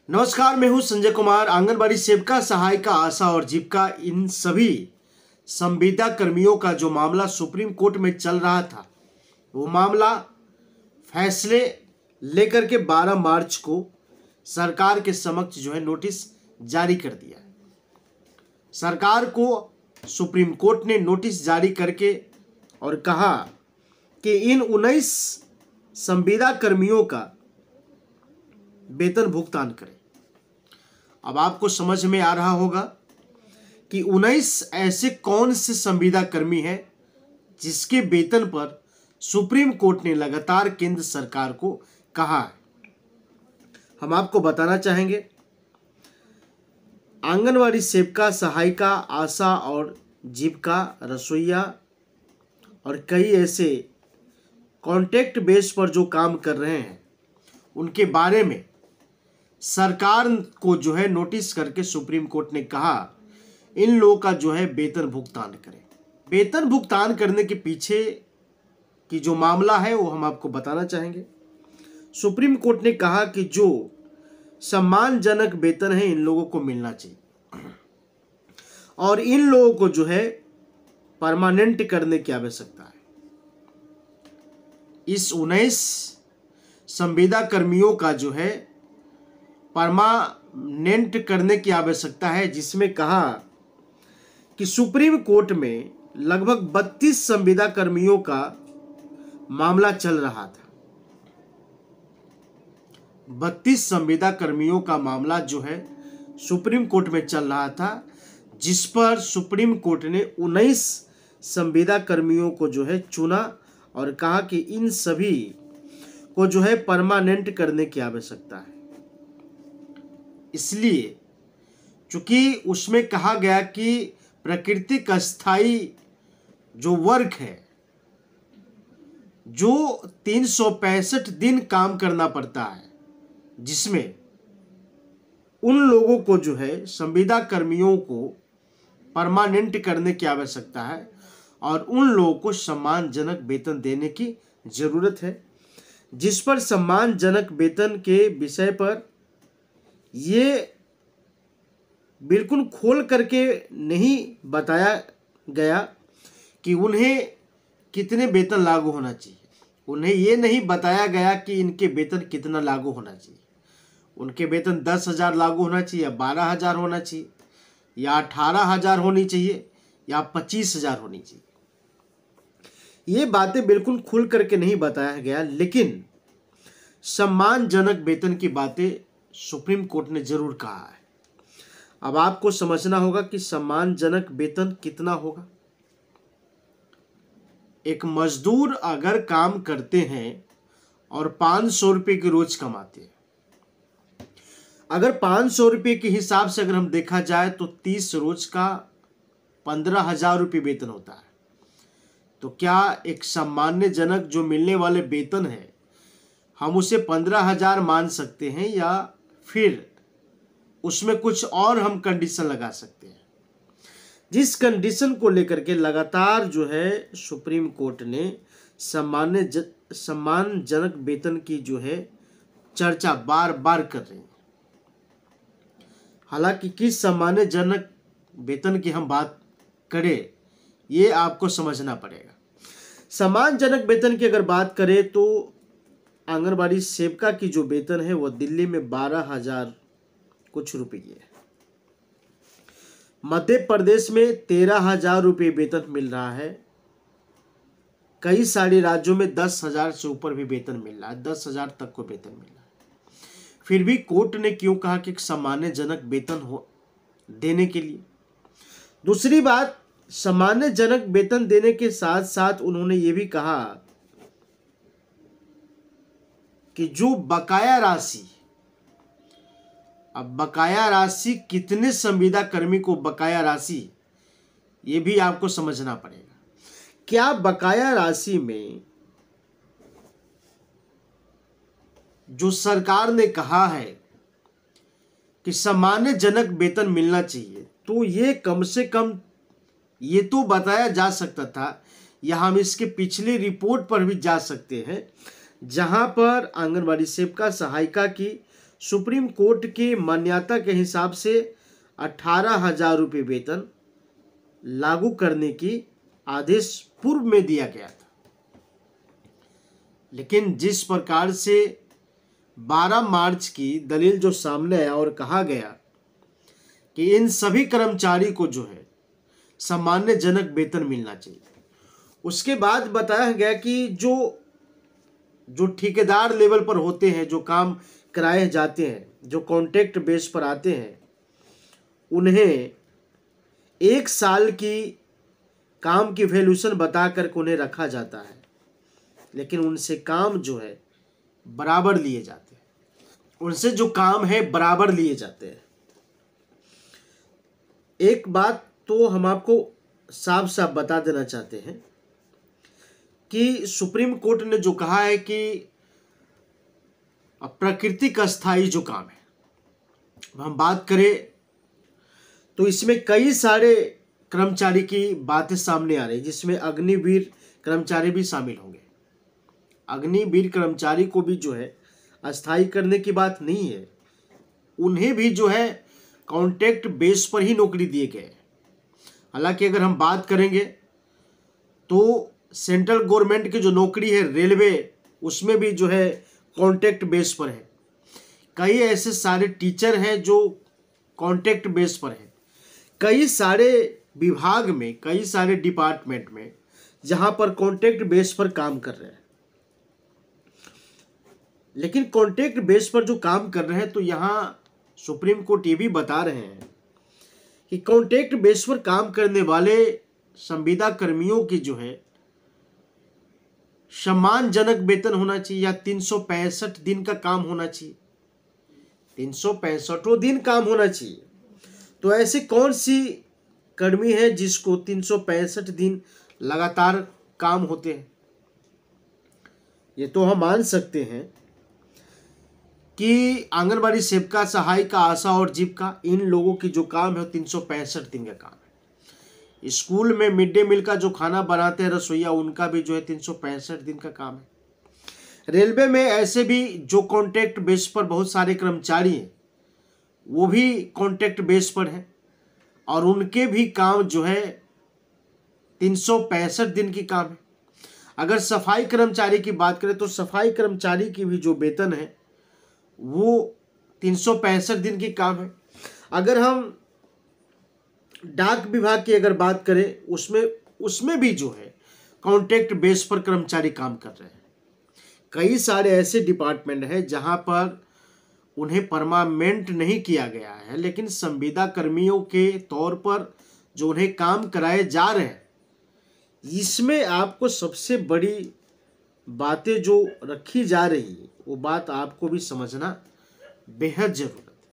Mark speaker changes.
Speaker 1: नमस्कार, मैं हूं संजय कुमार। आंगनबाड़ी सेविका, सहायिका, आशा और जीविका, इन सभी संविदा कर्मियों का जो मामला सुप्रीम कोर्ट में चल रहा था, वो मामला फैसले लेकर के 12 मार्च को सरकार के समक्ष जो है नोटिस जारी कर दिया है। सरकार को सुप्रीम कोर्ट ने नोटिस जारी करके और कहा कि इन 19 संविदा कर्मियों का वेतन भुगतान करें। अब आपको समझ में आ रहा होगा कि 19 ऐसे कौन से संविदा कर्मी हैं जिसके वेतन पर सुप्रीम कोर्ट ने लगातार केंद्र सरकार को कहा है। हम आपको बताना चाहेंगे, आंगनवाड़ी सेविका, सहायिका, आशा और जीविका, रसोइया और कई ऐसे कॉन्ट्रैक्ट बेस पर जो काम कर रहे हैं, उनके बारे में सरकार को जो है नोटिस करके सुप्रीम कोर्ट ने कहा इन लोगों का जो है वेतन भुगतान करें। वेतन भुगतान करने के पीछे की जो मामला है वो हम आपको बताना चाहेंगे। सुप्रीम कोर्ट ने कहा कि जो सम्मानजनक वेतन है इन लोगों को मिलना चाहिए और इन लोगों को जो है परमानेंट करने की आवश्यकता है। इस 19 संविदा कर्मियों का जो है परमानेंट करने की आवश्यकता है, जिसमें कहा कि सुप्रीम कोर्ट में लगभग 32 संविदा कर्मियों का मामला चल रहा था। 32 संविदा कर्मियों का मामला जो है सुप्रीम कोर्ट में चल रहा था, जिस पर सुप्रीम कोर्ट ने 19 संविदा कर्मियों को जो है चुना और कहा कि इन सभी को जो है परमानेंट करने की आवश्यकता है। इसलिए चूंकि उसमें कहा गया कि प्राकृतिक अस्थाई जो वर्क है, जो 365 दिन काम करना पड़ता है, जिसमें उन लोगों को जो है संविदा कर्मियों को परमानेंट करने की आवश्यकता है और उन लोगों को सम्मानजनक वेतन देने की जरूरत है। जिस पर सम्मानजनक वेतन के विषय पर ये बिल्कुल खोल करके नहीं बताया गया कि उन्हें कितने वेतन लागू होना चाहिए। उन्हें ये नहीं बताया गया कि इनके वेतन कितना लागू होना चाहिए। उनके वेतन 10,000 लागू होना चाहिए या 12,000 होना चाहिए या 18,000 होनी चाहिए या 25,000 होनी चाहिए। ये बातें बिल्कुल खुल करके नहीं बताया गया, लेकिन सम्मानजनक वेतन की बातें सुप्रीम कोर्ट ने जरूर कहा है। अब आपको समझना होगा कि सम्मानजनक वेतन कितना होगा। एक मजदूर अगर काम करते हैं और 500 रुपये की रोज कमाते हैं, अगर 500 रुपये के हिसाब से अगर हम देखा जाए तो 30 रोज का 15,000 रुपये वेतन होता है। तो क्या एक सम्मानजनक जो मिलने वाले वेतन है, हम उसे 15,000 मान सकते हैं या फिर उसमें कुछ और हम कंडीशन लगा सकते हैं? जिस कंडीशन को लेकर के लगातार जो है सुप्रीम कोर्ट ने सम्मानजनक वेतन की जो है चर्चा बार बार कर रही है। हालांकि किस सम्मानजनक वेतन की हम बात करें, ये आपको समझना पड़ेगा। सम्मानजनक वेतन की अगर बात करें तो आंगनबाड़ी सेविका की जो वेतन है वो दिल्ली में 12,000 कुछ रुपये है। मध्य प्रदेश में 13,000 रुपये वेतन मिल रहा है। कई सारे राज्यों में 10,000 से ऊपर भी वेतन मिल रहा है, 10,000 तक को वेतन मिल रहा है। फिर भी कोर्ट ने क्यों कहा कि सम्मानजनक वेतन हो देने के लिए? दूसरी बात, सम्मानजनक वेतन देने के साथ साथ उन्होंने ये भी कहा कि जो बकाया राशि, अब बकाया राशि कितने संविदा कर्मी को बकाया राशि, ये भी आपको समझना पड़ेगा। क्या बकाया राशि में जो सरकार ने कहा है कि सम्मानजनक वेतन मिलना चाहिए, तो ये कम से कम ये तो बताया जा सकता था, या हम इसके पिछली रिपोर्ट पर भी जा सकते हैं जहां पर आंगनबाड़ी सेविका, सहायिका की सुप्रीम कोर्ट की मान्यता के हिसाब से 18,000 रुपये वेतन लागू करने की आदेश पूर्व में दिया गया था। लेकिन जिस प्रकार से 12 मार्च की दलील जो सामने आया और कहा गया कि इन सभी कर्मचारी को जो है सम्मानजनक वेतन मिलना चाहिए, उसके बाद बताया गया कि जो ठेकेदार लेवल पर होते हैं, जो काम कराए जाते हैं, जो कॉन्ट्रैक्ट बेस पर आते हैं, उन्हें 1 साल की काम की वैल्यूएशन बता कर उन्हें रखा जाता है, लेकिन उनसे काम जो है बराबर लिए जाते हैं, उनसे जो काम है बराबर लिए जाते हैं। एक बात तो हम आपको साफ साफ बता देना चाहते हैं कि सुप्रीम कोर्ट ने जो कहा है कि प्राकृतिक अस्थाई जो काम है, हम बात करें तो इसमें कई सारे कर्मचारी की बातें सामने आ रही, जिसमें अग्निवीर कर्मचारी भी शामिल होंगे। अग्निवीर कर्मचारी को भी जो है अस्थाई करने की बात नहीं है, उन्हें भी जो है कॉन्ट्रैक्ट बेस पर ही नौकरी दिए गए। हालांकि अगर हम बात करेंगे तो सेंट्रल गवर्नमेंट की जो नौकरी है रेलवे, उसमें भी जो है कॉन्ट्रैक्ट बेस पर है। कई ऐसे सारे टीचर हैं जो कॉन्ट्रैक्ट बेस पर हैं। कई सारे विभाग में, कई सारे डिपार्टमेंट में जहां पर कॉन्ट्रैक्ट बेस पर काम कर रहे हैं। लेकिन कॉन्ट्रैक्ट बेस पर जो काम कर रहे हैं, तो यहां सुप्रीम कोर्ट ये भी बता रहे हैं कि कॉन्ट्रैक्ट बेस पर काम करने वाले संविदा कर्मियों की जो है सम्मानजनक वेतन होना चाहिए, या 365 दिन का काम होना चाहिए, 365 दिन काम होना चाहिए। तो ऐसे कौन सी कर्मी है जिसको 365 दिन लगातार काम होते हैं? ये तो हम मान सकते हैं कि आंगनबाड़ी सेविका, सहायिका, आशा और जीविका, इन लोगों की जो काम है 365 दिन का काम है। स्कूल में मिड डे मील का जो खाना बनाते हैं रसोईया, उनका भी जो है 365 दिन का काम है। रेलवे में ऐसे भी जो कॉन्ट्रैक्ट बेस पर बहुत सारे कर्मचारी हैं, वो भी कॉन्ट्रैक्ट बेस पर है और उनके भी काम जो है 365 दिन की काम है। अगर सफाई कर्मचारी की बात करें तो सफाई कर्मचारी की भी जो वेतन है वो 365 दिन की काम है। अगर हम डाक विभाग की अगर बात करें, उसमें भी जो है कॉन्ट्रैक्ट बेस पर कर्मचारी काम कर रहे हैं। कई सारे ऐसे डिपार्टमेंट हैं जहां पर उन्हें परमानेंट नहीं किया गया है, लेकिन संविदा कर्मियों के तौर पर जो उन्हें काम कराए जा रहे हैं, इसमें आपको सबसे बड़ी बातें जो रखी जा रही है वो बात आपको भी समझना बेहद जरूरी।